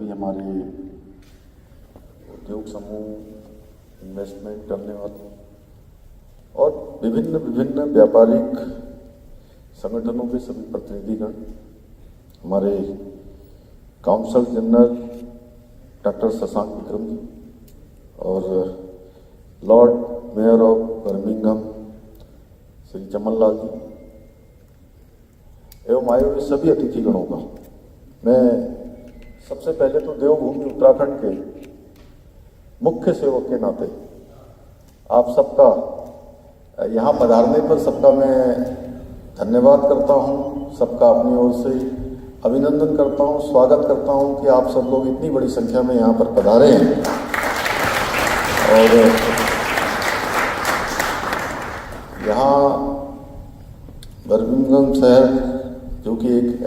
हमारे उद्योग समूह, इन्वेस्टमेंट करने वाले और विभिन्न विभिन्न व्यापारिक संगठनों के सभी प्रतिनिधिगण, हमारे consul general doctor Shashank Vikram ji और Lord Mayor of Birmingham Shri Chaman Lal ji एवं आए हुए सभी अतिथिगणों का मैं सबसे पहले तो देवभूमि उत्तराखंड के मुख्य सेवक के नाते आप सबका यहाँ पधारने पर सबका मैं धन्यवाद करता हूँ, सबका अपनी ओर से अभिनंदन करता हूँ, स्वागत करता हूँ कि आप सब लोग इतनी बड़ी संख्या में यहाँ पर पधारे हैं। और यहाँ बर्मिंघम शहर जो कि एक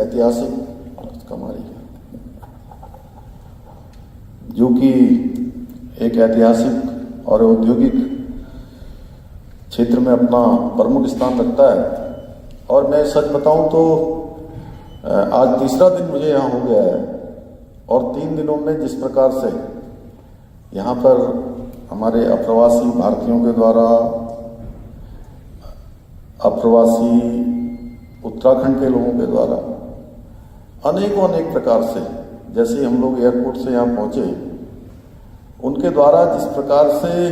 ऐतिहासिक और औद्योगिक क्षेत्र में अपना प्रमुख स्थान रखता है। और मैं सच बताऊं तो आज तीसरा दिन मुझे यहाँ हो गया है और 3 दिनों में जिस प्रकार से यहाँ पर हमारे अप्रवासी भारतीयों के द्वारा, अप्रवासी उत्तराखंड के लोगों के द्वारा अनेक प्रकार से, जैसे हम लोग एयरपोर्ट से यहाँ पहुँचे, उनके द्वारा जिस प्रकार से,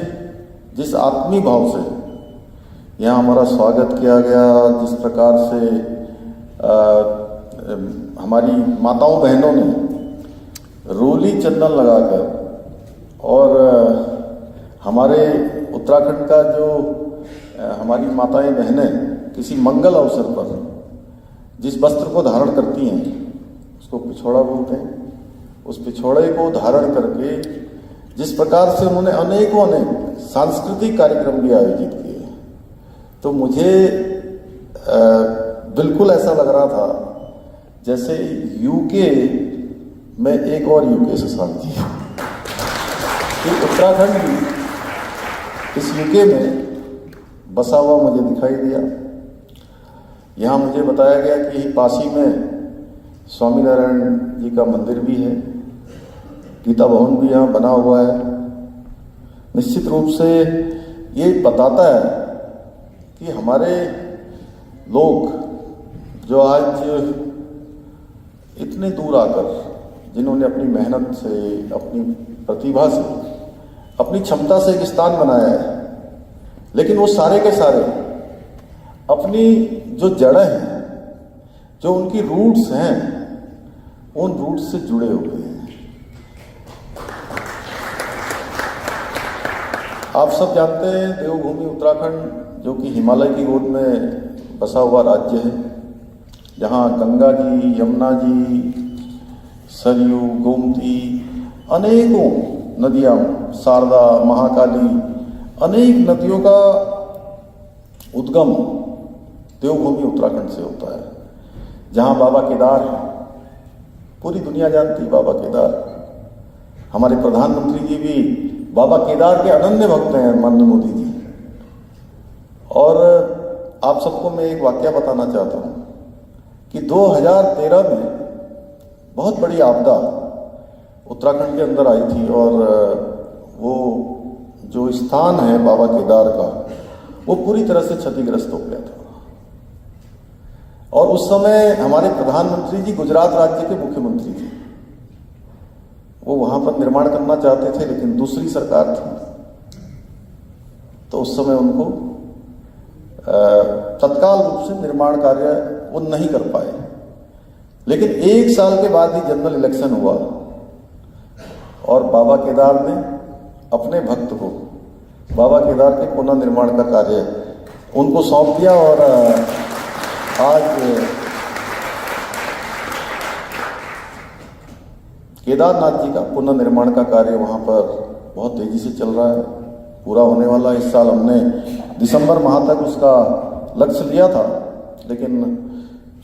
जिस आत्मीय भाव से यहाँ हमारा स्वागत किया गया, जिस प्रकार से हमारी माताओं बहनों ने रोली चंदन लगाकर और हमारे उत्तराखंड का जो हमारी माताएं बहनें किसी मंगल अवसर पर जिस वस्त्र को धारण करती हैं उसको पिछोड़ा बोलते हैं, उस पिछोड़े को धारण करके जिस प्रकार से उन्होंने अनेक सांस्कृतिक कार्यक्रम भी आयोजित किए, तो मुझे बिल्कुल ऐसा लग रहा था जैसे यूके में एक और यूके से शांति है कि उत्तराखंड भी इस यूके में बसा हुआ मुझे दिखाई दिया। यहाँ मुझे बताया गया कि यही पासी में स्वामीनारायण जी का मंदिर भी है, गीता भवन भी यहाँ बना हुआ है। निश्चित रूप से ये बताता है कि हमारे लोग जो आज इतने दूर आकर, जिन्होंने अपनी मेहनत से, अपनी प्रतिभा से, अपनी क्षमता से एक स्थान बनाया है, लेकिन वो सारे के सारे अपनी जो जड़ें हैं, जो उनकी रूट्स हैं, उन रूट्स से जुड़े हुए हैं। आप सब जानते हैं देवभूमि उत्तराखंड जो कि हिमालय की गोद में बसा हुआ राज्य है, जहाँ गंगा जी, यमुना जी, सरयू, गोमती, अनेकों नदियाँ, शारदा, महाकाली, अनेक नदियों का उद्गम देवभूमि उत्तराखंड से होता है। जहाँ बाबा केदार, पूरी दुनिया जानती बाबा केदार, हमारे प्रधानमंत्री जी भी बाबा केदार के अनन्य भक्त हैं, माननीय मोदी जी। और आप सबको मैं एक वाकया बताना चाहता हूँ कि 2013 में बहुत बड़ी आपदा उत्तराखंड के अंदर आई थी और वो जो स्थान है बाबा केदार का, वो पूरी तरह से क्षतिग्रस्त हो गया था। और उस समय हमारे प्रधानमंत्री जी गुजरात राज्य के मुख्यमंत्री थे। वो वहां पर निर्माण करना चाहते थे, लेकिन दूसरी सरकार थी, तो उस समय उनको तत्काल रूप से निर्माण कार्य वो नहीं कर पाए। लेकिन 1 साल के बाद ही जनरल इलेक्शन हुआ और बाबा केदार ने अपने भक्त को बाबा केदार के पुनर्निर्माण का कार्य उनको सौंप दिया। और आज केदारनाथ जी का पुनर्निर्माण का कार्य वहाँ पर बहुत तेजी से चल रहा है, पूरा होने वाला। इस साल हमने दिसंबर माह तक उसका लक्ष्य लिया था, लेकिन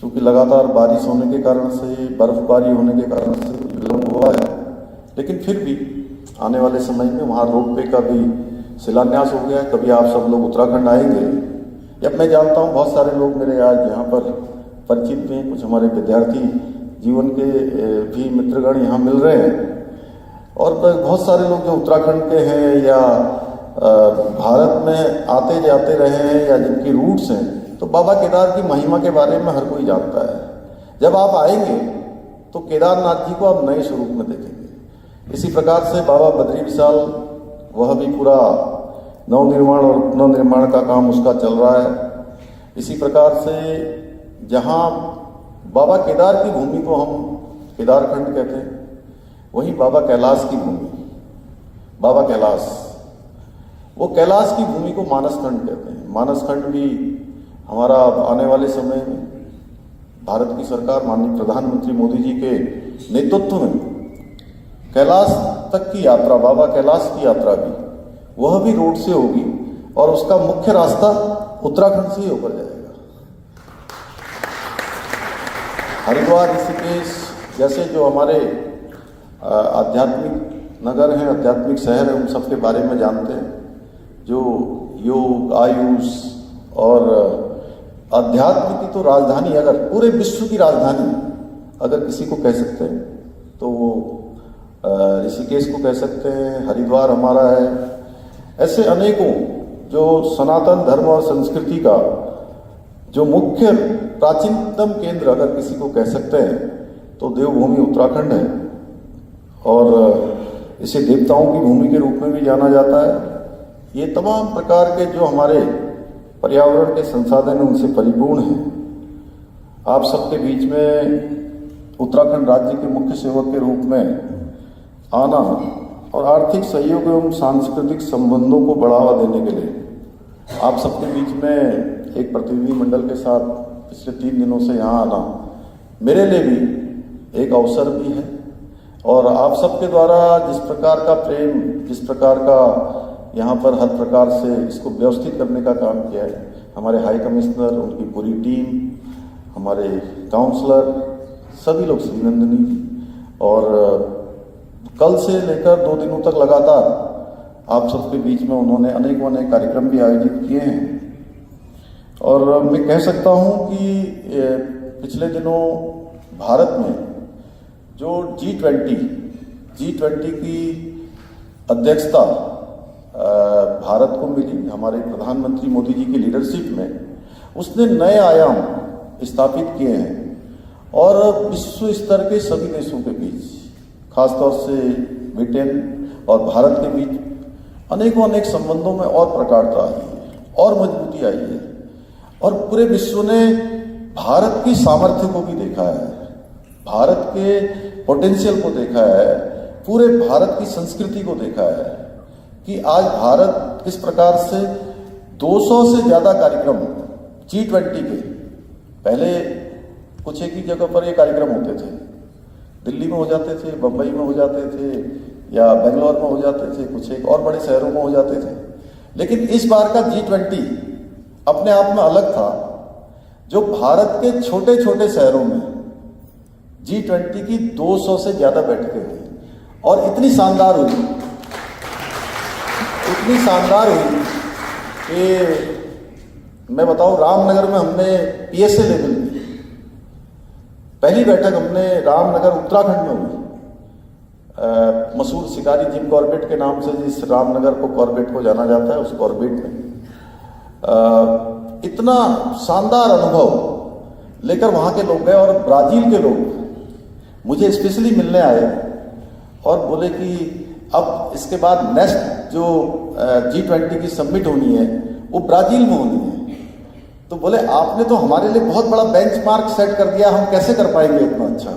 चूंकि लगातार बारिश होने के कारण से, बर्फबारी होने के कारण से विलंब हुआ है। लेकिन फिर भी आने वाले समय में वहाँ रोपवे का भी शिलान्यास हो गया है। कभी आप सब लोग उत्तराखंड आएंगे, या मैं जानता हूँ बहुत सारे लोग मेरे आज यहाँ पर परिचित भी हैं, कुछ हमारे विद्यार्थी जीवन के भी मित्रगण यहाँ मिल रहे हैं, और बहुत सारे लोग जो उत्तराखंड के हैं या भारत में आते जाते रहे हैं या जिनकी रूट्स हैं, तो बाबा केदार की महिमा के बारे में हर कोई जानता है। जब आप आएंगे तो केदारनाथ जी को आप नए स्वरूप में देखेंगे। इसी प्रकार से बाबा बद्री विशाल, वह भी पूरा नवनिर्माण और पुनर्निर्माण का काम उसका चल रहा है। इसी प्रकार से जहाँ बाबा केदार की भूमि को हम केदारखंड कहते हैं, वहीं बाबा कैलाश की भूमि, बाबा कैलाश, वो कैलाश की भूमि को मानसखंड कहते हैं। मानसखंड भी हमारा आने वाले समय में भारत की सरकार माननीय प्रधानमंत्री मोदी जी के नेतृत्व में कैलाश तक की यात्रा, बाबा कैलाश की यात्रा भी, वह भी रोड से होगी और उसका मुख्य रास्ता उत्तराखंड से ही होकर जाएगा। हरिद्वार, ऋषिकेश जैसे जो हमारे आध्यात्मिक नगर हैं, आध्यात्मिक शहर हैं, उन सब के बारे में जानते हैं। जो योग, आयुष और अध्यात्म की तो राजधानी, अगर पूरे विश्व की राजधानी अगर किसी को कह सकते हैं तो वो ऋषिकेश को कह सकते हैं, हरिद्वार हमारा है। ऐसे अनेकों जो सनातन धर्म और संस्कृति का जो मुख्य प्राचीनतम केंद्र अगर किसी को कह सकते हैं तो देवभूमि उत्तराखंड है, और इसे देवताओं की भूमि के रूप में भी जाना जाता है। ये तमाम प्रकार के जो हमारे पर्यावरण के संसाधन हैं उनसे परिपूर्ण हैं। आप सबके बीच में उत्तराखंड राज्य के मुख्य सेवक के रूप में आना और आर्थिक सहयोग एवं सांस्कृतिक संबंधों को बढ़ावा देने के लिए आप सबके बीच में एक प्रतिनिधि मंडल के साथ पिछले 3 दिनों से यहाँ आना मेरे लिए भी एक अवसर भी है। और आप सबके द्वारा जिस प्रकार का प्रेम, जिस प्रकार का यहाँ पर हर प्रकार से इसको व्यवस्थित करने का काम किया है, हमारे हाई कमिश्नर, उनकी पूरी टीम, हमारे काउंसलर, सभी लोग, श्रीनंदिनी जी, और कल से लेकर 2 दिनों तक लगातार आप सबके बीच में उन्होंने अनेकों कार्यक्रम भी आयोजित किए हैं। और मैं कह सकता हूँ कि पिछले दिनों भारत में जो G20 की अध्यक्षता भारत को मिली हमारे प्रधानमंत्री मोदी जी की लीडरशिप में, उसने नए आयाम स्थापित किए हैं और विश्व स्तर के सभी देशों के बीच, खासतौर से ब्रिटेन और भारत के बीच अनेक संबंधों में और प्रगाढ़ता आई है और मजबूती आई है। और पूरे विश्व ने भारत की सामर्थ्य को भी देखा है, भारत के पोटेंशियल को देखा है, पूरे भारत की संस्कृति को देखा है कि आज भारत किस प्रकार से 200 से ज़्यादा कार्यक्रम G20 के, पहले कुछ एक ही जगह पर ये कार्यक्रम होते थे, दिल्ली में हो जाते थे, बम्बई में हो जाते थे या बेंगलोर में हो जाते थे, कुछ एक और बड़े शहरों में हो जाते थे। लेकिन इस बार का G20 अपने आप में अलग था, जो भारत के छोटे छोटे शहरों में G20 की 200 से ज़्यादा बैठकें हुई और इतनी शानदार हुई कि मैं बताऊं, रामनगर में हमने PSA लेवल की पहली बैठक हमने रामनगर उत्तराखंड में हुई। मशहूर शिकारी जिम कॉर्बेट के नाम से जिस रामनगर को कॉर्बेट को जाना जाता है, उस कॉर्बेट में इतना शानदार अनुभव लेकर वहाँ के लोग गए। और ब्राज़ील के लोग मुझे स्पेशली मिलने आए और बोले कि अब इसके बाद नेक्स्ट जो G20 की समिट होनी है वो ब्राज़ील में होनी है। तो बोले आपने तो हमारे लिए बहुत बड़ा बेंचमार्क सेट कर दिया, हम कैसे कर पाएंगे इतना अच्छा।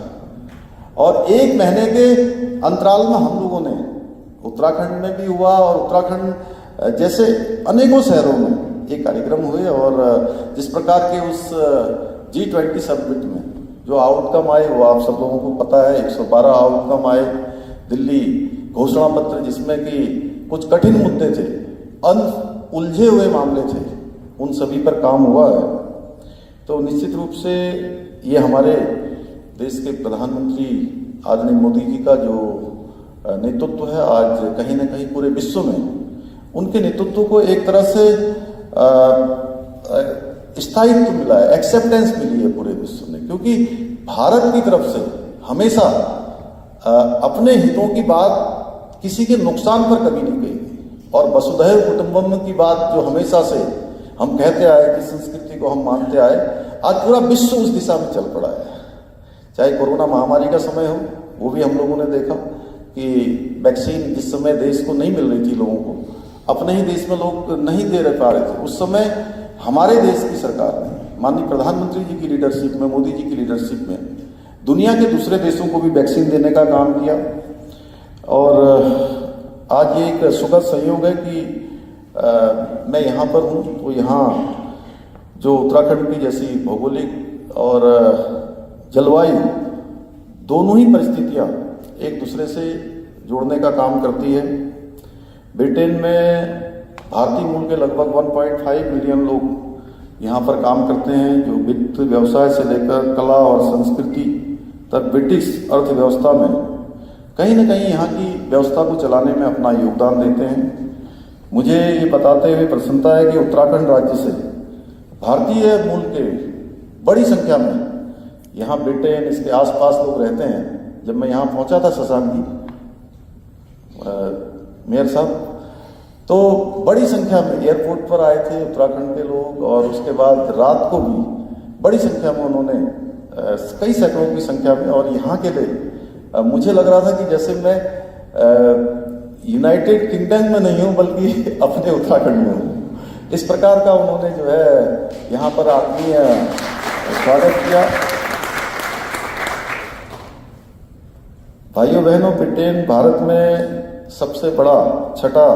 और 1 महीने के अंतराल में हम लोगों ने उत्तराखंड में भी हुआ और उत्तराखंड जैसे अनेकों शहरों में ये कार्यक्रम हुए। और जिस प्रकार के उस G20 समिट में जो आउटकम आए वो आप सब लोगों को पता है, 112 आउटकम आए। दिल्ली घोषणा पत्र जिसमें कि कुछ कठिन मुद्दे थे, उलझे हुए मामले थे, उन सभी पर काम हुआ है। तो निश्चित रूप से ये हमारे देश के प्रधानमंत्री आदरणीय मोदी जी का जो नेतृत्व है, आज कहीं ना कहीं पूरे विश्व में उनके नेतृत्व को एक तरह से स्थायित्व मिला है, एक्सेप्टेंस मिली है पूरे विश्व में, क्योंकि भारत की तरफ से हमेशा अपने हितों की बात किसी के नुकसान पर कभी नहीं गई और वसुधैव कुटुंबकम की बात जो हमेशा से हम कहते आए कि संस्कृति को हम मानते आए, आज पूरा विश्व उस दिशा में चल पड़ा है। चाहे कोरोना महामारी का समय हो, वो भी हम लोगों ने देखा कि वैक्सीन जिस समय देश को नहीं मिल रही थी लोगों को, अपने ही देश में लोग नहीं दे पा रहे थे, उस समय हमारे देश की सरकार ने माननीय प्रधानमंत्री जी की लीडरशिप में, मोदी जी की लीडरशिप में दुनिया के दूसरे देशों को भी वैक्सीन देने का काम किया। और आज ये एक सुखद संयोग है कि मैं यहाँ पर हूँ, तो यहाँ जो उत्तराखंड की जैसी भौगोलिक और जलवायु दोनों ही परिस्थितियाँ एक दूसरे से जोड़ने का काम करती है। ब्रिटेन में भारतीय मूल के लगभग 1.5 मिलियन लोग यहाँ पर काम करते हैं, जो वित्त व्यवसाय से लेकर कला और संस्कृति तक ब्रिटिश अर्थव्यवस्था में कहीं न कहीं यहाँ की व्यवस्था को चलाने में अपना योगदान देते हैं। मुझे ये बताते हुए प्रसन्नता है कि उत्तराखंड राज्य से भारतीय मूल के बड़ी संख्या में यहाँ ब्रिटेन, इसके आसपास लोग रहते हैं। जब मैं यहाँ पहुँचा था शशांक जी मेयर साहब, तो बड़ी संख्या में एयरपोर्ट पर आए थे उत्तराखंड के लोग, और उसके बाद रात को भी बड़ी संख्या में उन्होंने कई सैकड़ों की संख्या में, और यहाँ के लिए मुझे लग रहा था कि जैसे मैं यूनाइटेड किंगडम में नहीं हूँ बल्कि अपने उत्तराखंड में हूँ। इस प्रकार का उन्होंने जो है यहाँ पर आत्मीय स्वागत किया। भाइयों बहनों, ब्रिटेन भारत में सबसे बड़ा छठा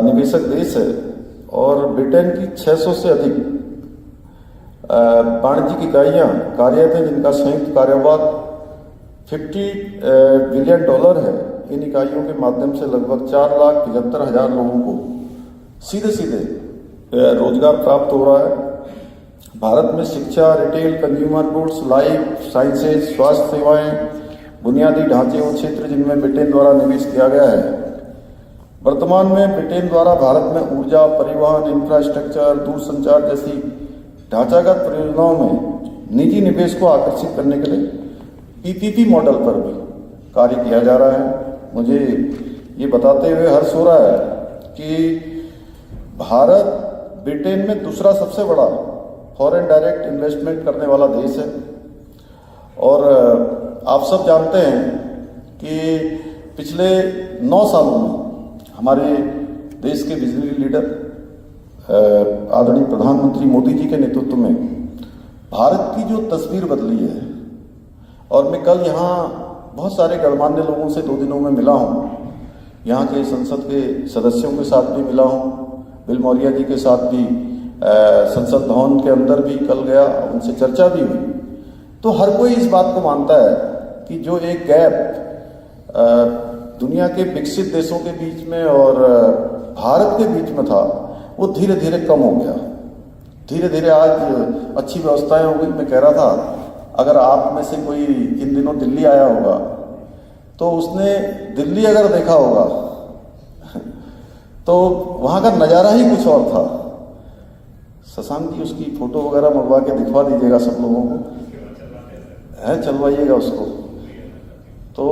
निवेशक देश है और ब्रिटेन की 600 से अधिक वाणिज्यिक इकाइयाँ कार्यरत हैं, जिनका संयुक्त कारोबार $50 बिलियन है। इन इकाइयों के माध्यम से लगभग 4,75,000 लोगों को सीधे सीधे रोजगार प्राप्त हो रहा है। भारत में शिक्षा, retail, consumer goods, life sciences, स्वास्थ्य सेवाएं, बुनियादी ढांचे वो क्षेत्र जिनमें ब्रिटेन द्वारा निवेश किया गया है। वर्तमान में ब्रिटेन द्वारा भारत में ऊर्जा, परिवहन, इंफ्रास्ट्रक्चर, दूरसंचार जैसी ढांचागत परियोजनाओं में निजी निवेश को आकर्षित करने के लिए पीपीपी मॉडल पर भी कार्य किया जा रहा है। मुझे ये बताते हुए हर्ष हो रहा है कि भारत ब्रिटेन में दूसरा सबसे बड़ा फॉरेन डायरेक्ट इन्वेस्टमेंट करने वाला देश है। और आप सब जानते हैं कि पिछले 9 सालों में हमारे देश के विजनरी लीडर आदरणीय प्रधानमंत्री मोदी जी के नेतृत्व में भारत की जो तस्वीर बदली है, और मैं कल यहाँ बहुत सारे गणमान्य लोगों से 2 दिनों में मिला हूँ। यहाँ के संसद के सदस्यों के साथ भी मिला हूँ, बिल मौर्य जी के साथ भी संसद भवन के अंदर भी कल गया, उनसे चर्चा भी हुई। तो हर कोई इस बात को मानता है कि जो एक गैप दुनिया के विकसित देशों के बीच में और भारत के बीच में था, वो धीरे धीरे कम हो गया। धीरे धीरे आज अच्छी व्यवस्थाएं हो गई। मैं कह रहा था, अगर आप में से कोई इन दिनों दिल्ली आया होगा तो उसने दिल्ली अगर देखा होगा तो वहाँ का नज़ारा ही कुछ और था। शशांक जी उसकी फोटो वगैरह मंगवा के दिखवा दीजिएगा सब लोगों को, है चलवाइएगा उसको। तो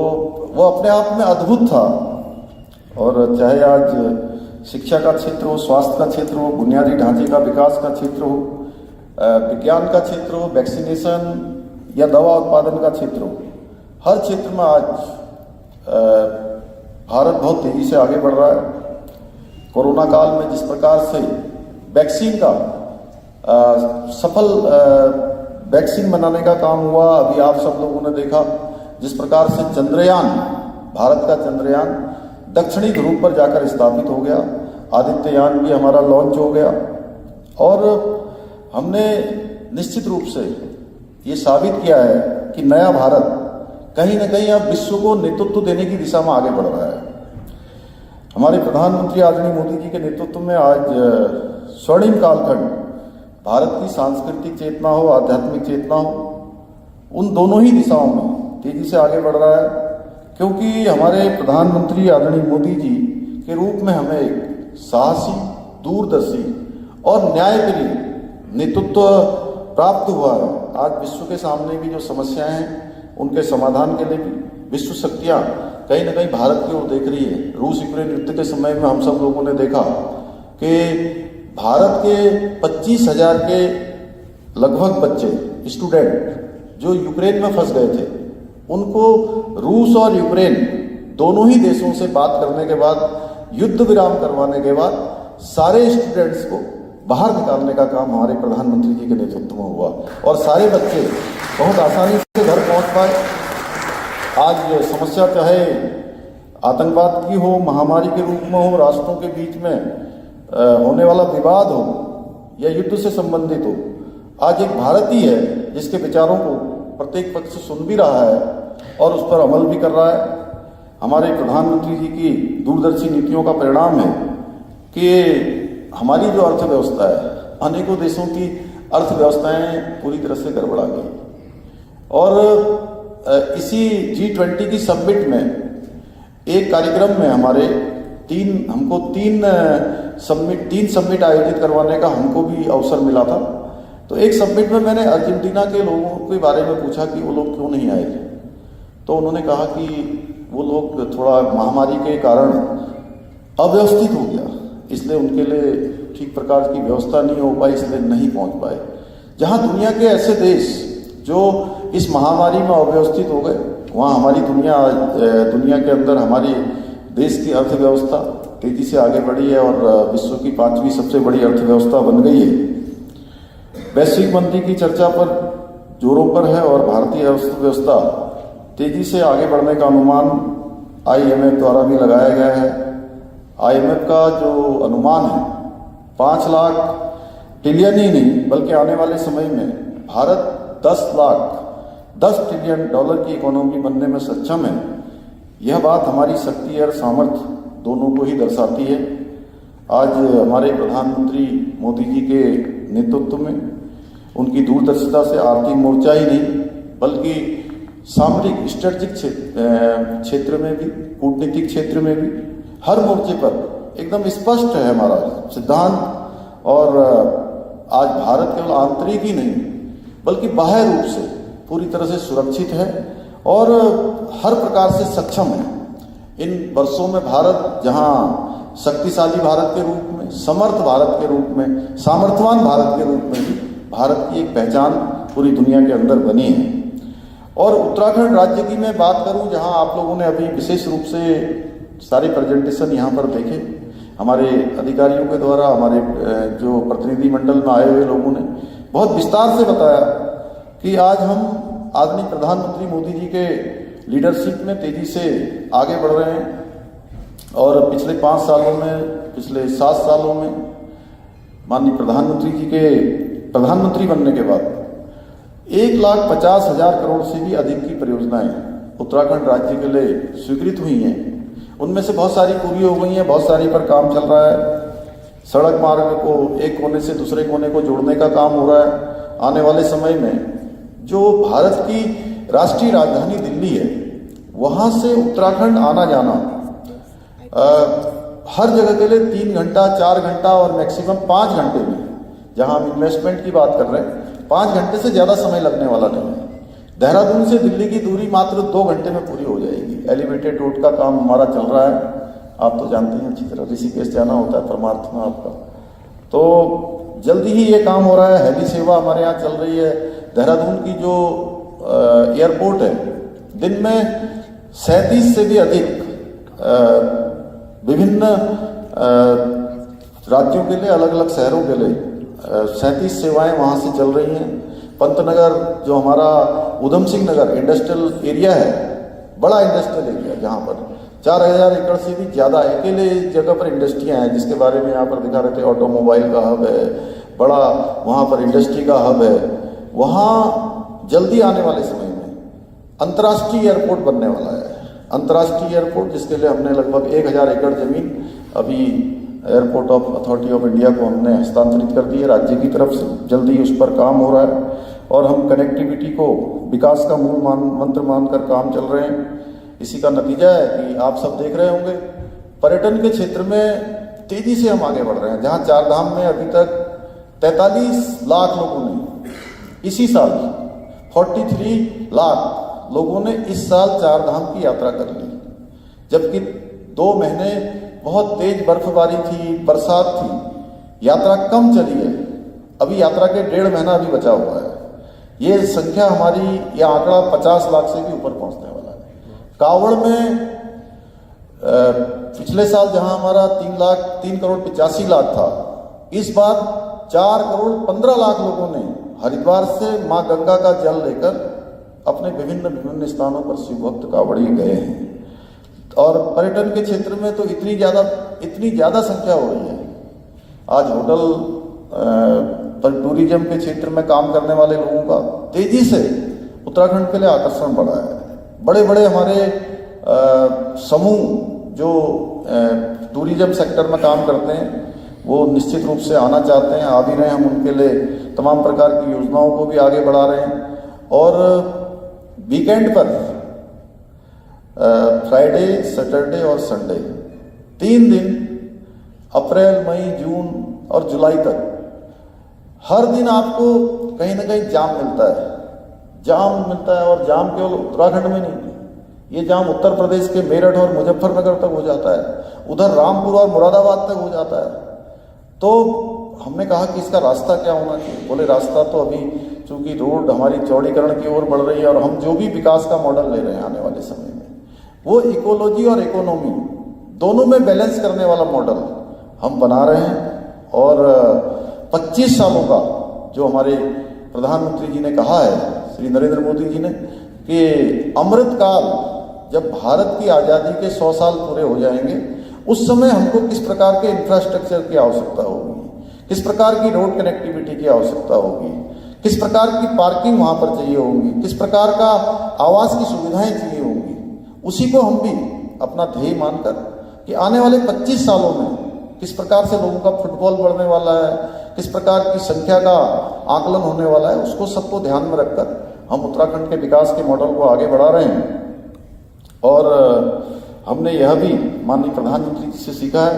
वो अपने आप में अद्भुत था। और चाहे आज शिक्षा का क्षेत्र हो, स्वास्थ्य का क्षेत्र हो, बुनियादी ढांचे का विकास का क्षेत्र हो, विज्ञान का क्षेत्र हो, वैक्सीनेशन या दवा उत्पादन का क्षेत्र हो, हर क्षेत्र में आज भारत बहुत तेजी से आगे बढ़ रहा है। कोरोना काल में जिस प्रकार से वैक्सीन का सफल वैक्सीन बनाने का काम हुआ, अभी आप सब लोगों ने देखा जिस प्रकार से चंद्रयान, भारत का चंद्रयान दक्षिणी ध्रुव पर जाकर स्थापित हो गया, आदित्ययान भी हमारा लॉन्च हो गया। और हमने निश्चित रूप से ये साबित किया है कि नया भारत कहीं ना कहीं अब विश्व को नेतृत्व देने की दिशा में आगे बढ़ रहा है। हमारे प्रधानमंत्री आदरणीय मोदी जी के नेतृत्व में आज स्वर्णिम कालखंड भारत की सांस्कृतिक चेतना हो, आध्यात्मिक चेतना हो, उन दोनों ही दिशाओं में तेजी से आगे बढ़ रहा है। क्योंकि हमारे प्रधानमंत्री आदरणीय मोदी जी के रूप में हमें एक साहसी, दूरदर्शी और न्यायप्रिय नेतृत्व प्राप्त हुआ है, आज विश्व के सामने भी जो समस्याएं हैं उनके समाधान के लिए भी विश्व शक्तियां कहीं न कहीं भारत की ओर देख रही है। रूस यूक्रेन युद्ध के समय में हम सब लोगों ने देखा कि भारत के 25,000 के लगभग बच्चे स्टूडेंट जो यूक्रेन में फंस गए थे, उनको रूस और यूक्रेन दोनों ही देशों से बात करने के बाद, युद्ध विराम करवाने के बाद सारे स्टूडेंट्स को बाहर निकालने का काम हमारे प्रधानमंत्री जी के नेतृत्व में हुआ और सारे बच्चे बहुत आसानी से घर पहुंच पाए। आज समस्या चाहे आतंकवाद की हो, महामारी के रूप में हो, राष्ट्रों के बीच में होने वाला विवाद हो या युद्ध से संबंधित हो, आज एक भारतीय है जिसके विचारों को प्रत्येक पक्ष सुन भी रहा है और उस पर अमल भी कर रहा है। हमारे प्रधानमंत्री जी की दूरदर्शी नीतियों का परिणाम है कि हमारी जो अर्थव्यवस्था है, अनेकों देशों की अर्थव्यवस्थाएं पूरी तरह से गड़बड़ा गई और इसी G20 की समिट में एक कार्यक्रम में हमारे तीन समिट आयोजित करवाने का हमको भी अवसर मिला था। तो एक समिट में मैंने अर्जेंटीना के लोगों के बारे में पूछा कि वो लोग क्यों नहीं आए थे, तो उन्होंने कहा कि वो लोग थोड़ा महामारी के कारण अव्यवस्थित हो गया, इसलिए उनके लिए ठीक प्रकार की व्यवस्था नहीं हो पाई, इसलिए नहीं पहुंच पाए। जहां दुनिया के ऐसे देश जो इस महामारी में अव्यवस्थित हो गए, वहाँ हमारी दुनिया के अंदर हमारी देश की अर्थव्यवस्था तेजी से आगे बढ़ी है और विश्व की 5वीं सबसे बड़ी अर्थव्यवस्था बन गई है। वैश्विक मंदी की चर्चा पर जोरों पर है और भारतीय अर्थव्यवस्था तेजी से आगे बढ़ने का अनुमान IMF द्वारा भी लगाया गया है। IMF का जो अनुमान है 5 लाख ट्रिलियन ही नहीं बल्कि आने वाले समय में भारत 10 ट्रिलियन डॉलर की इकोनॉमी बनने में सक्षम है। यह बात हमारी शक्ति और सामर्थ्य दोनों को ही दर्शाती है। आज हमारे प्रधानमंत्री मोदी जी के नेतृत्व में उनकी दूरदर्शिता से आर्थिक मोर्चा ही नहीं बल्कि सामरिक स्ट्रेटेजिक क्षेत्र में भी, कूटनीतिक क्षेत्र में भी, हर मोर्चे पर एकदम स्पष्ट है हमारा सिद्धांत और आज भारत केवल आंतरिक ही नहीं बल्कि बाह्य रूप से पूरी तरह से सुरक्षित है और हर प्रकार से सक्षम है। इन वर्षों में भारत जहां शक्तिशाली भारत के रूप में, समर्थ भारत के रूप में, सामर्थ्यवान भारत के रूप में भी भारत की एक पहचान पूरी दुनिया के अंदर बनी है। और उत्तराखंड राज्य की मैं बात करूं, जहां आप लोगों ने अभी विशेष रूप से सारे प्रेजेंटेशन यहां पर देखे हमारे अधिकारियों के द्वारा, हमारे जो प्रतिनिधि मंडल में आए हुए लोगों ने बहुत विस्तार से बताया कि आज हम आदरणीय प्रधानमंत्री मोदी जी के लीडरशिप में तेजी से आगे बढ़ रहे हैं और पिछले 5 सालों में, पिछले 7 सालों में माननीय प्रधानमंत्री जी के प्रधानमंत्री बनने के बाद 1,50,000 करोड़ से भी अधिक की परियोजनाएं उत्तराखंड राज्य के लिए स्वीकृत हुई हैं। उनमें से बहुत सारी पूरी हो गई हैं, बहुत सारी पर काम चल रहा है। सड़क मार्ग को एक कोने से दूसरे कोने को जोड़ने का काम हो रहा है। आने वाले समय में जो भारत की राष्ट्रीय राजधानी दिल्ली है, वहाँ से उत्तराखंड आना जाना हर जगह के लिए 3 घंटा, 4 घंटा और मैक्सिमम 5 घंटे में, जहाँ हम इन्वेस्टमेंट की बात कर रहे हैं, 5 घंटे से ज़्यादा समय लगने वाला नहीं है। देहरादून से दिल्ली की दूरी मात्र 2 घंटे में पूरी हो जाएगी। एलिवेटेड रोड का काम हमारा चल रहा है, आप तो जानते हैं अच्छी तरह, ऋषिकेश जाना होता है परमार्थ में आपका, तो जल्दी ही ये काम हो रहा है। हेली सेवा हमारे यहाँ चल रही है। देहरादून की जो एयरपोर्ट है, दिन में 37 से भी अधिक विभिन्न राज्यों के लिए, अलग अलग शहरों के लिए 37 सेवाएं वहाँ से चल रही हैं। पंतनगर जो हमारा उधम सिंह नगर इंडस्ट्रियल एरिया है, बड़ा इंडस्ट्रियल एरिया, जहाँ पर 4,000 एकड़ से भी ज़्यादा अकेले जगह पर इंडस्ट्रियाँ हैं, जिसके बारे में यहाँ पर दिखा रहे थे। ऑटोमोबाइल का हब है, बड़ा वहाँ पर इंडस्ट्री का हब है। वहाँ जल्दी आने वाले समय में अंतर्राष्ट्रीय एयरपोर्ट बनने वाला है। अंतर्राष्ट्रीय एयरपोर्ट जिसके लिए हमने लगभग 1,000 एकड़ जमीन अभी एयरपोर्ट अथॉरिटी ऑफ इंडिया को हमने हस्तांतरित कर दी है राज्य की तरफ से। जल्दी उस पर काम हो रहा है और हम कनेक्टिविटी को विकास का मूल मंत्र मानकर काम चल रहे हैं। इसी का नतीजा है कि आप सब देख रहे होंगे, पर्यटन के क्षेत्र में तेजी से हम आगे बढ़ रहे हैं। जहाँ 4 धाम में अभी तक 43 लाख लोगों ने इसी साल 43 लाख लोगों ने इस साल 4 धाम की यात्रा कर ली, जबकि 2 महीने बहुत तेज बर्फबारी थी, बरसात थी, यात्रा कम चली है। अभी यात्रा के 1.5 महीना अभी बचा हुआ है। ये संख्या हमारी, यह आंकड़ा 50 लाख से भी ऊपर पहुंचने वाला है। कांवड़ में पिछले साल जहां हमारा 3 करोड़ 85 लाख था, इस बार 4 करोड़ 15 लाख लोगों ने हरिद्वार से मां गंगा का जल लेकर अपने विभिन्न स्थानों पर शिव भक्त कांवड़ी गए हैं। और पर्यटन के क्षेत्र में तो इतनी ज्यादा संख्या हो रही है। आज होटल पर टूरिज्म के क्षेत्र में काम करने वाले लोगों का तेजी से उत्तराखंड के लिए आकर्षण बढ़ा है। बड़े बड़े हमारे समूह जो टूरिज्म सेक्टर में काम करते हैं, वो निश्चित रूप से आना चाहते हैं, आ भी रहे हैं। हम उनके लिए तमाम प्रकार की योजनाओं को भी आगे बढ़ा रहे हैं। और वीकेंड पर फ्राइडे, सैटरडे और संडे 3 दिन, अप्रैल, मई, जून और जुलाई तक हर दिन आपको कहीं ना कहीं जाम मिलता है। और जाम केवल उत्तराखंड में नहीं, ये जाम उत्तर प्रदेश के मेरठ और मुजफ्फरनगर तक हो जाता है, उधर रामपुर और मुरादाबाद तक हो जाता है। तो हमने कहा कि इसका रास्ता क्या होना चाहिए। बोले रास्ता तो अभी चूंकि रोड हमारी चौड़ीकरण की ओर बढ़ रही है और हम जो भी विकास का मॉडल ले रहे हैं आने वाले समय में, वो इकोलॉजी और इकोनॉमी दोनों में बैलेंस करने वाला मॉडल हम बना रहे हैं। और 25 सालों का जो हमारे प्रधानमंत्री जी ने कहा है, श्री नरेंद्र मोदी जी ने, कि अमृत काल जब भारत की आज़ादी के 100 साल पूरे हो जाएंगे, उस समय हमको किस प्रकार के इंफ्रास्ट्रक्चर की आवश्यकता होगी, किस प्रकार की रोड कनेक्टिविटी की आवश्यकता होगी, किस प्रकार की पार्किंग वहाँ पर चाहिए होगी, किस प्रकार का आवास की सुविधाएं चाहिए होंगी, उसी को हम भी अपना ध्येय मानकर कि आने वाले 25 सालों में किस प्रकार से लोगों का फुटफॉल बढ़ने वाला है, किस प्रकार की संख्या का आकलन होने वाला है, उसको सबको ध्यान में रखकर हम उत्तराखंड के विकास के मॉडल को आगे बढ़ा रहे हैं। और हमने यह भी माननीय प्रधानमंत्री जी से सीखा है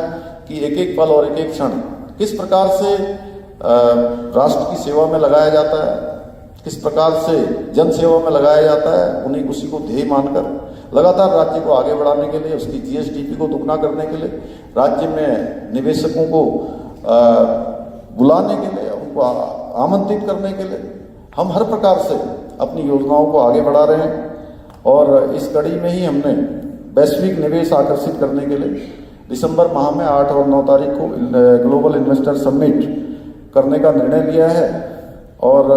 कि एक एक पल और एक एक क्षण किस प्रकार से राष्ट्र की सेवा में लगाया जाता है, किस प्रकार से जन सेवा में लगाया जाता है, उन्हीं उसी को ध्येय मानकर लगातार राज्य को आगे बढ़ाने के लिए, उसकी जीएसडीपी को दुगना करने के लिए, राज्य में निवेशकों को बुलाने के लिए, उनको आमंत्रित करने के लिए हम हर प्रकार से अपनी योजनाओं को आगे बढ़ा रहे हैं। और इस कड़ी में ही हमने वैश्विक निवेश आकर्षित करने के लिए दिसंबर माह में 8 और 9 तारीख को ग्लोबल इन्वेस्टर समिट करने का निर्णय लिया है। और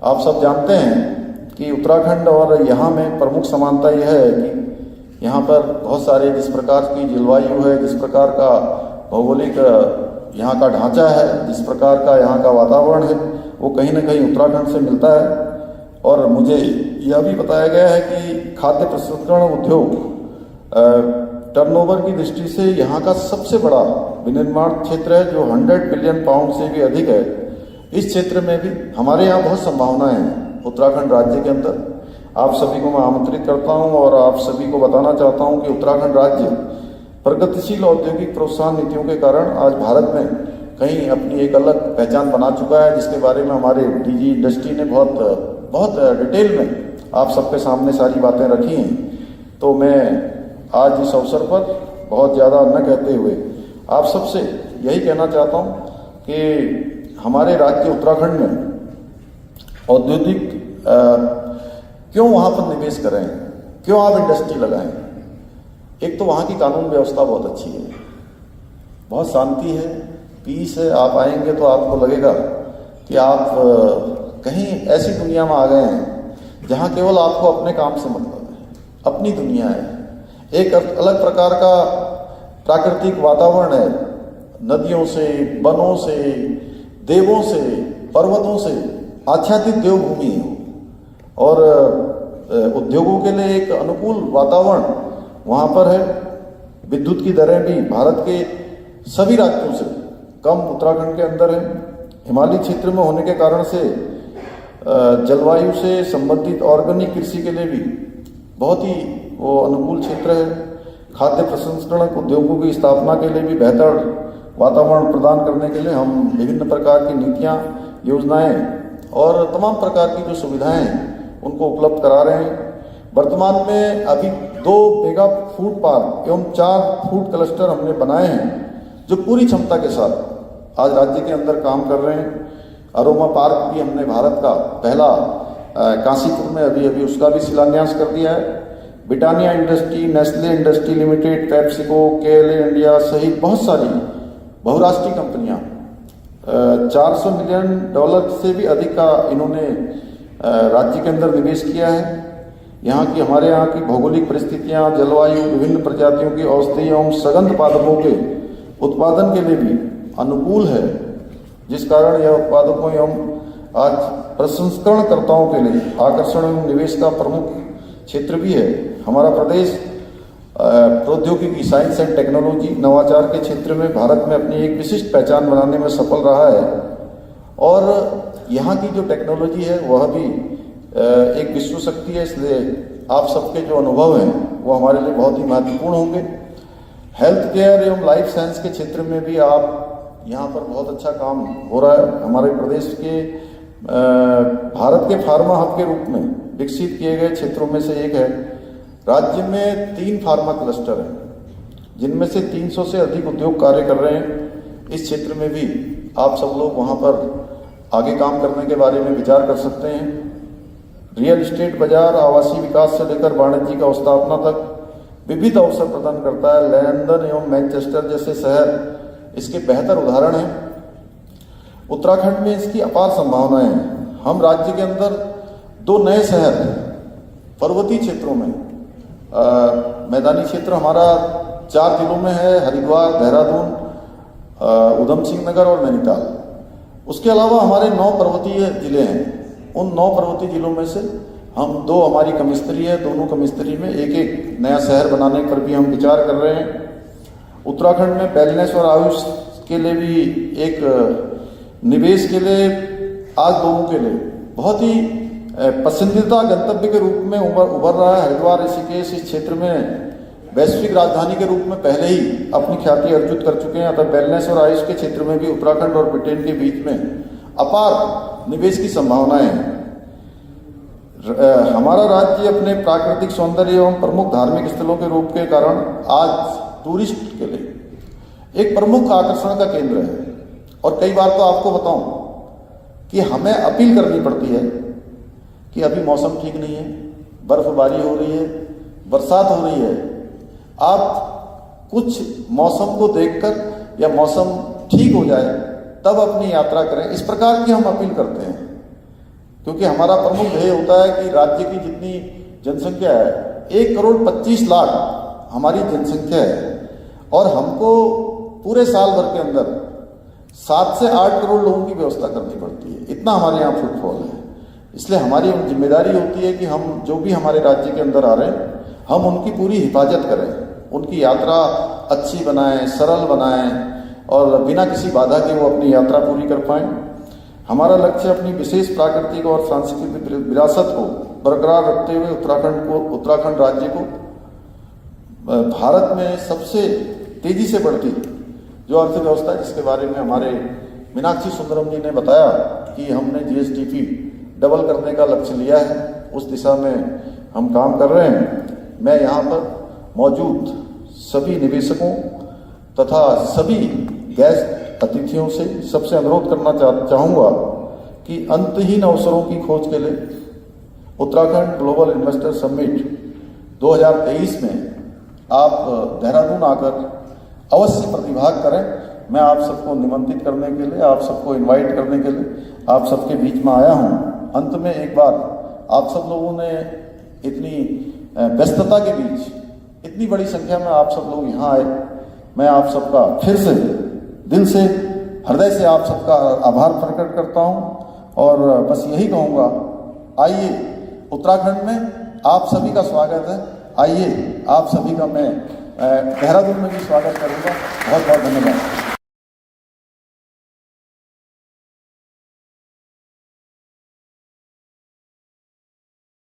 आप सब जानते हैं कि उत्तराखंड और यहाँ में प्रमुख समानता यह है कि यहाँ पर बहुत सारे, जिस प्रकार की जलवायु है, जिस प्रकार का भौगोलिक यहाँ का ढांचा है, जिस प्रकार का यहाँ का वातावरण है, वो कहीं ना कहीं उत्तराखंड से मिलता है। और मुझे यह भी बताया गया है कि खाद्य प्रसंस्करण उद्योग टर्नओवर की दृष्टि से यहाँ का सबसे बड़ा विनिर्माण क्षेत्र है, जो 100 बिलियन पाउंड से भी अधिक है। इस क्षेत्र में भी हमारे यहाँ बहुत संभावनाएं हैं उत्तराखंड राज्य के अंदर। आप सभी को मैं आमंत्रित करता हूँ और आप सभी को बताना चाहता हूँ कि उत्तराखंड राज्य प्रगतिशील औद्योगिक प्रोत्साहन नीतियों के कारण आज भारत में कहीं अपनी एक अलग पहचान बना चुका है, जिसके बारे में हमारे डीजी इंडस्ट्री ने बहुत डिटेल में आप सबके सामने सारी बातें रखी हैं। तो मैं आज इस अवसर पर बहुत ज़्यादा न कहते हुए आप सबसे यही कहना चाहता हूँ कि हमारे राज्य उत्तराखंड में औद्योगिक क्यों वहाँ पर निवेश करें, क्यों आप इंडस्ट्री लगाएं। एक तो वहाँ की कानून व्यवस्था बहुत अच्छी है, बहुत शांति है, पीस है। आप आएंगे तो आपको लगेगा कि आप कहीं ऐसी दुनिया में आ गए हैं जहाँ केवल आपको अपने काम से मतलब है, अपनी दुनिया है। एक अलग प्रकार का प्राकृतिक वातावरण है, नदियों से, वनों से, देवों से, पर्वतों से आच्छादित देवभूमि है। और उद्योगों के लिए एक अनुकूल वातावरण वहाँ पर है। विद्युत की दरें भी भारत के सभी राज्यों से कम उत्तराखंड के अंदर है। हिमालय क्षेत्र में होने के कारण से जलवायु से संबंधित ऑर्गेनिक कृषि के लिए भी बहुत ही वो अनुकूल क्षेत्र है। खाद्य प्रसंस्करण उद्योगों की स्थापना के लिए भी बेहतर वातावरण प्रदान करने के लिए हम विभिन्न प्रकार की नीतियाँ, योजनाएं और तमाम प्रकार की जो सुविधाएं हैं उनको उपलब्ध करा रहे हैं। वर्तमान में अभी 2 मेगा फूड पार्क एवं 4 फूड क्लस्टर हमने बनाए हैं जो पूरी क्षमता के साथ आज राज्य के अंदर काम कर रहे हैं। अरोमा पार्क भी हमने भारत का पहला काशीपुर में अभी उसका भी शिलान्यास कर दिया है। Britannia industry, Nestle industry limited, PepsiCo, KLA India सहित बहुत सारी बहुराष्ट्रीय कंपनियां $400 मिलियन से भी अधिक का इन्होंने राज्य के अंदर निवेश किया है। हमारे यहाँ की भौगोलिक परिस्थितियाँ, जलवायु, विभिन्न प्रजातियों की औषधि एवं सघन पादपों के उत्पादन के लिए भी अनुकूल है, जिस कारण यह उत्पादकों एवं आज प्रसंस्करणकर्ताओं के लिए आकर्षण एवं निवेश का प्रमुख क्षेत्र भी है। हमारा प्रदेश प्रौद्योगिकी, साइंस एंड टेक्नोलॉजी, नवाचार के क्षेत्र में भारत में अपनी एक विशिष्ट पहचान बनाने में सफल रहा है और यहाँ की जो टेक्नोलॉजी है वह भी एक विश्व शक्ति है। इसलिए आप सबके जो अनुभव हैं वो हमारे लिए बहुत ही महत्वपूर्ण होंगे। हेल्थ केयर एवं लाइफ साइंस के क्षेत्र में भी आप यहाँ पर बहुत अच्छा काम हो रहा है। हमारे प्रदेश के भारत के फार्मा हब के रूप में विकसित किए गए क्षेत्रों में से एक है। राज्य में 3 फार्मा क्लस्टर हैं जिनमें से 300 से अधिक उद्योग कार्य कर रहे हैं। इस क्षेत्र में भी आप सब लोग वहाँ पर आगे काम करने के बारे में विचार कर सकते हैं। रियल एस्टेट बाजार आवासीय विकास से लेकर वाणिज्यिक अवस्थापना तक विविध अवसर प्रदान करता है। लंदन एवं मैनचेस्टर जैसे शहर इसके बेहतर उदाहरण हैं। उत्तराखंड में इसकी अपार संभावनाएं हैं। हम राज्य के अंदर 2 नए शहर पर्वतीय क्षेत्रों में, मैदानी क्षेत्र हमारा 4 जिलों में है, हरिद्वार, देहरादून, उधम सिंह नगर और नैनीताल। उसके अलावा हमारे 9 पर्वतीय जिले हैं। उन 9 पर्वतीय जिलों में से हम 2 हमारी कमिश्तरी है, दोनों कमिश्तरी में एक नया शहर बनाने पर भी हम विचार कर रहे हैं। उत्तराखंड में वेलनेस और आयुष के लिए भी एक निवेश के लिए आज लोगों के लिए बहुत ही पसंदीदा गंतव्य के रूप में उभर रहा है। हरिद्वार, ऋषिकेश इस क्षेत्र में वैश्विक राजधानी के रूप में पहले ही अपनी ख्याति अर्जित कर चुके हैं। अतः वेलनेस और आयुष के क्षेत्र में भी उत्तराखंड और ब्रिटेन के बीच में अपार निवेश की संभावनाएं हैं। हमारा राज्य अपने प्राकृतिक सौंदर्य एवं प्रमुख धार्मिक स्थलों के रूप के कारण आज टूरिस्ट के लिए एक प्रमुख आकर्षण का केंद्र है। और कई बार तो आपको बताऊं कि हमें अपील करनी पड़ती है कि अभी मौसम ठीक नहीं है, बर्फबारी हो रही है, बरसात हो रही है, आप कुछ मौसम को देखकर या मौसम ठीक हो जाए तब अपनी यात्रा करें। इस प्रकार की हम अपील करते हैं क्योंकि हमारा प्रमुख ध्येय होता है कि राज्य की जितनी जनसंख्या है 1,25,00,000 हमारी जनसंख्या है और हमको पूरे साल भर के अंदर 7 से 8 करोड़ लोगों की व्यवस्था करनी पड़ती है। इतना हमारे यहाँ फुटफॉल है। इसलिए हमारी जिम्मेदारी होती है कि हम जो भी हमारे राज्य के अंदर आ रहे हैं हम उनकी पूरी हिफाजत करें, उनकी यात्रा अच्छी बनाएं, सरल बनाएं और बिना किसी बाधा के वो अपनी यात्रा पूरी कर पाएं। हमारा लक्ष्य अपनी विशेष प्राकृतिक और सांस्कृतिक विरासत को बरकरार रखते हुए उत्तराखंड राज्य को भारत में सबसे तेजी से बढ़ती जो अर्थव्यवस्था जिसके बारे में हमारे मीनाक्षी सुंदरम जी ने बताया कि हमने जीएसडीपी डबल करने का लक्ष्य लिया है, उस दिशा में हम काम कर रहे हैं। मैं यहाँ पर मौजूद सभी निवेशकों तथा सभी गेस्ट अतिथियों से सबसे अनुरोध करना चाहूँगा कि अंतहीन अवसरों की खोज के लिए उत्तराखंड ग्लोबल इन्वेस्टर समिट 2023 में आप देहरादून आकर अवश्य प्रतिभाग करें। मैं आप सबको निमंत्रित करने के लिए, आप सबको इनवाइट करने के लिए आप सबके बीच में आया हूं। अंत में एक बार आप सब लोगों ने इतनी व्यस्तता के बीच इतनी बड़ी संख्या में आप सब लोग यहाँ आए, मैं आप सबका फिर से दिल से हृदय से आप सबका आभार प्रकट करता हूँ और बस यही कहूँगा, आइए उत्तराखंड में आप सभी का स्वागत है। आइए आप सभी का मैं देहरादून में भी स्वागत करूँगा। बहुत बहुत धन्यवाद।